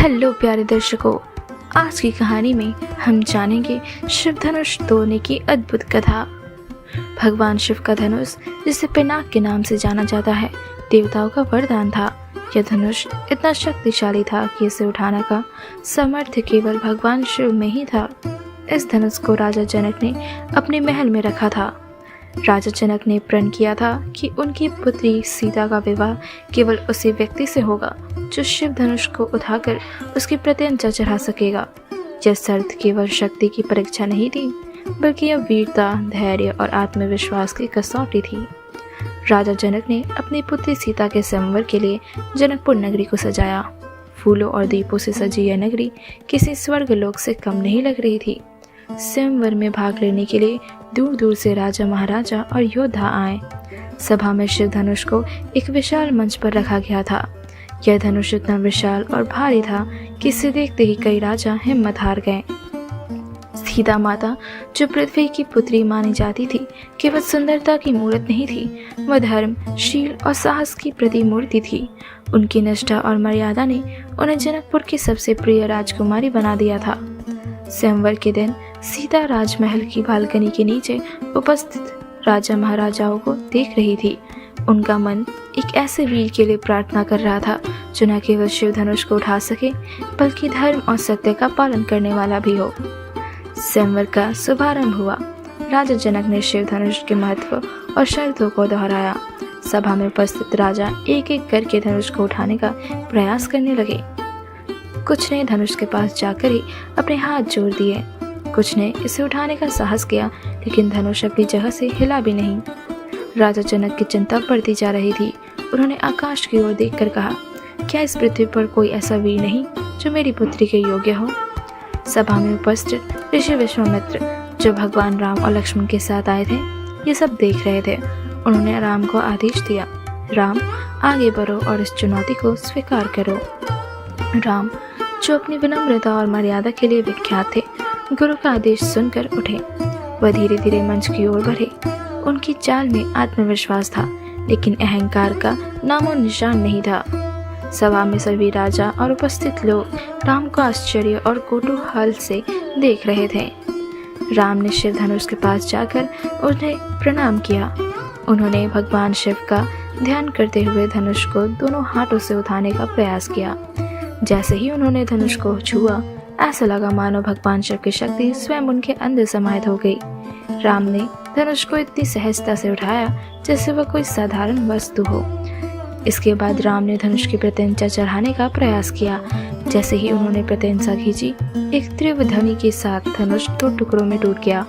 Hello प्यारे दर्शकों, आज की कहानी में हम जानेंगे शिव धनुष तोड़ने की अद्भुत कथा। भगवान शिव का धनुष, जिसे पिनाक के नाम से जाना जाता है, देवताओं का वरदान था। यह धनुष इतना शक्तिशाली था कि इसे उठाने का सामर्थ्य केवल भगवान शिव में ही था। इस धनुष को राजा जनक ने अपने महल में रखा था। राजा जनक ने प्रण किया था कि उनकी पुत्री सीता का विवाह केवल उसी व्यक्ति से होगा जो शिव धनुष को उठाकर उसकी प्रत्यंचा चढ़ा सकेगा। यह शर्त केवल शक्ति की परीक्षा नहीं थी, बल्कि यह वीरता, धैर्य और आत्मविश्वास की कसौटी थी। राजा जनक ने अपनी पुत्री सीता के स्वयंवर के लिए जनकपुर नगरी को सजाया। फूलों और दीपों से सजी यह नगरी किसी स्वर्गलोक से कम नहीं लग रही थी। स्वयंवर में भाग लेने के लिए दूर दूर से राजा, महाराजा और योद्धा आए। सभा में शिव धनुष को एक विशाल मंच पर रखा गया था। यह धनुष इतना विशाल और भारी था कि इसे देखते ही कई राजा हिम्मत हार गए। सीता माता, जो पृथ्वी की पुत्री मानी जाती थी, केवल सुंदरता की मूर्त नहीं थी, वह धर्म, शील और साहस की प्रतिमूर्ति थी। उनकी निष्ठा और मर्यादा ने उन्हें जनकपुर की सबसे प्रिय राजकुमारी बना दिया था। स्वयंवर के दिन सीता राजमहल की बालकनी के नीचे उपस्थित राजा महाराजाओं को देख रही थी। उनका मन एक ऐसे वीर के लिए प्रार्थना कर रहा था जो न केवल शिव धनुष को उठा सके, बल्कि धर्म और सत्य का पालन करने वाला भी हो। स्वयंवर का शुभारंभ हुआ। राजा जनक ने शिव धनुष के महत्व और शर्तों को दोहराया। सभा में उपस्थित राजा एक एक करके धनुष को उठाने का प्रयास करने लगे। कुछ ने धनुष के पास जाकर ही अपने हाथ जोड़ दिए। कुछ ने इसे उठाने का साहस किया, लेकिन धनुष अपनी जगह से हिला भी नहीं। राजा जनक की चिंता बढ़ती जा रही थी। उन्होंने आकाश की ओर देखकर कहा, क्या इस पृथ्वी पर कोई ऐसा वीर नहीं जो मेरी पुत्री के योग्य हो? सभा में उपस्थित ऋषि विश्वामित्र, जो भगवान राम और लक्ष्मण के साथ आए थे, ये सब देख रहे थे। उन्होंने राम को आदेश दिया, राम, आगे बढ़ो और इस चुनौती को स्वीकार करो। राम, जो अपनी विनम्रता और मर्यादा के लिए विख्यात थे, गुरु का आदेश सुनकर उठे। वह धीरे धीरे मंच की ओर बढ़े। उनकी चाल में आत्मविश्वास था, लेकिन अहंकार का नामो निशान नहीं था। सभा में सभी राजा और उपस्थित लोग राम को आश्चर्य और कौतूहल से देख रहे थे। राम ने शिव धनुष के पास जाकर उन्हें प्रणाम किया। उन्होंने भगवान शिव का ध्यान करते हुए धनुष को दोनों हाथों से उठाने का प्रयास किया। जैसे ही उन्होंने धनुष को छुआ, ऐसा लगा मानो भगवान शिव की शक्ति स्वयं उनके अंदर समाहित हो गई। राम ने धनुष को इतनी सहजता से उठाया जैसे वह कोई साधारण वस्तु हो। इसके बाद राम ने धनुष की प्रत्यंचा चढ़ाने का प्रयास किया। जैसे ही उन्होंने प्रत्यंचा खींची, एक तीव्र ध्वनि के साथ धनुष 2 टुकड़ों में टूट गया।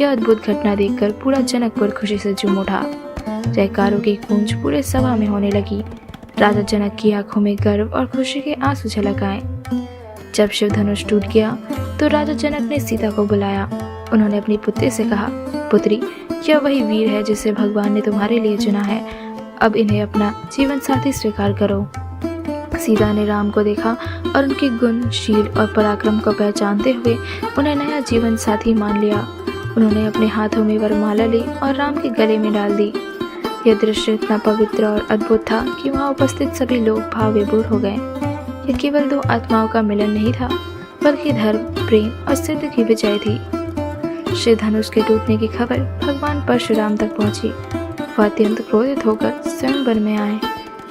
यह अद्भुत घटना देखकर पूरा जनकपुर खुशी से झूम उठा। जयकारों की गूंज पूरे सभा में होने लगी। राजा जनक की आंखों में गर्व और खुशी के आंसू झलक आए। जब शिव धनुष टूट गया तो राजा जनक ने सीता को बुलाया। उन्होंने अपनी पुत्री से कहा, पुत्री, यह वही वीर है जिसे भगवान ने तुम्हारे लिए चुना है। अब इन्हें अपना जीवन साथी स्वीकार करो। सीता ने राम को देखा और उनके गुण, शील और पराक्रम को पहचानते हुए उन्हें नया जीवन साथी मान लिया। उन्होंने अपने हाथों में वरमाला ली और राम के गले में डाल दी। यह दृश्य इतना पवित्र और अद्भुत था कि वहाँ उपस्थित सभी लोग भाव विभोर हो गए। यह केवल 2 आत्माओं का मिलन नहीं था, बल्कि धर्म, प्रेम और सिद्ध की विजय थी। शिव धनुष के टूटने की खबर भगवान परशुराम तक पहुंची। वह अत्यंत क्रोधित होकर स्वयंवर में आए।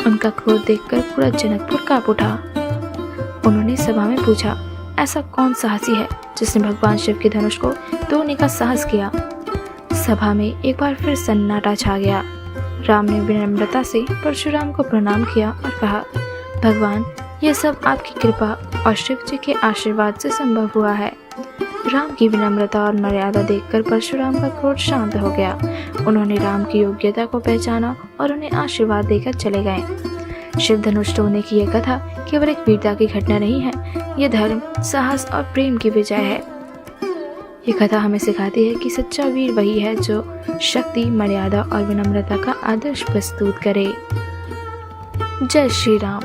उनका क्रोध देखकर पूरा जनकपुर कांप उठा। उन्होंने सभा में पूछा, ऐसा कौन साहसी है जिसने भगवान शिव के धनुष को तोड़ने का साहस किया? सभा में एक बार फिर सन्नाटा छा गया। राम ने विनम्रता से परशुराम को प्रणाम किया और कहा, भगवान, यह सब आपकी कृपा और शिव जी के आशीर्वाद से संभव हुआ है। राम की विनम्रता और मर्यादा देखकर परशुराम का क्रोध शांत हो गया। उन्होंने राम की योग्यता को पहचाना और उन्हें आशीर्वाद देकर चले गए। शिव धनुष तोड़ने की यह कथा केवल एक वीरता की घटना नहीं है, यह धर्म, साहस और प्रेम की विजय है। ये कथा हमें सिखाती है कि सच्चा वीर वही है जो शक्ति, मर्यादा और विनम्रता का आदर्श प्रस्तुत करे। जय श्री राम।